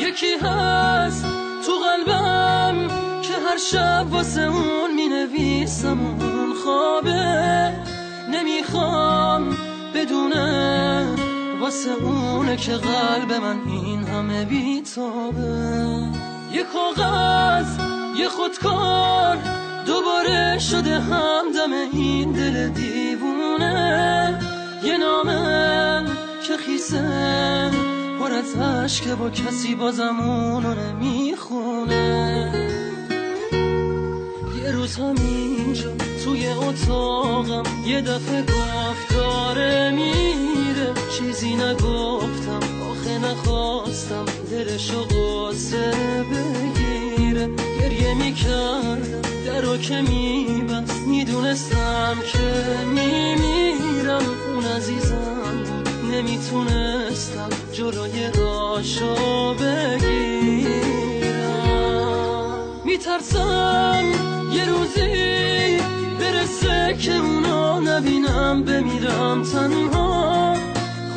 یکی هست تو قلبم که هر شب واسه اون می نویسم اون خوابه، نمیخوام بدونه واسه اونه که قلب من این همه بیتابه. یه کاغذ یه خودکار دوباره شده همدم این دل دیوونه، یه نامه که خیسه پر از عشقه با کسی بازم اونو نمیخونه. یه روز همینجا توی اتاقم یه دفعه گفت داره میره، چیزی نگفتم آخه نخواستم دلشو قصه بگیره. گریه میکردم درو که میبست، میدونستم که میمیرم. اون عزیزم بود نمیتونستم جلوی راشو بگیرم. میترسم یه روزی برسه که اونو نبینم، بمیرم تنها.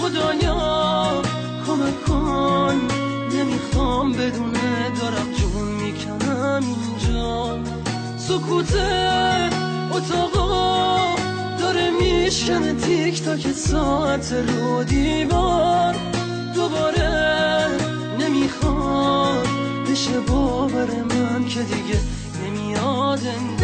خدایا کمک کن، نمیخوام بدونه دارم جون میکنم اینجا. سکوت اتاقا داره میشکنه تیک تاک ساعت رو دیوار. دوباره نمیخواد بشه باور من که دیگه نمیاد انگار.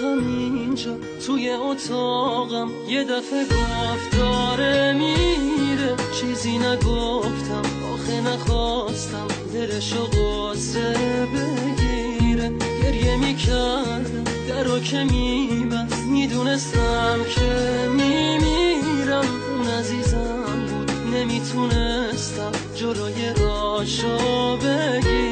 همینجا توی اتاقم یه دفعه گفت داره میره، چیزی نگفتم آخه نخواستم دلشو قصه بگیره. گریه میکردم درو که میبست، میدونستم که میمیرم. اون عزیزم بود نمیتونستم جلوی راشو بگیرم.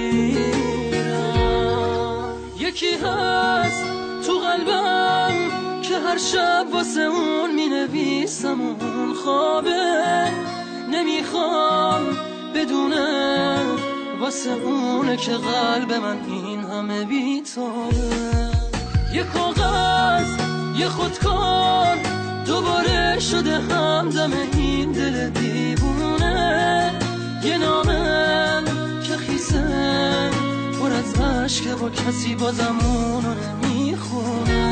یکی هست تو قلبم که هر شب واسه اون می نویسم اون خوابه، نمیخوام بدونه واسه اونه که قلب من این همه بیتابه. یه کاغذ یه خودکار دوباره شده همدم این دل دیوونه، یه نامه که خیسه پر از عشقه با کسی بازم اونو نمیخونه.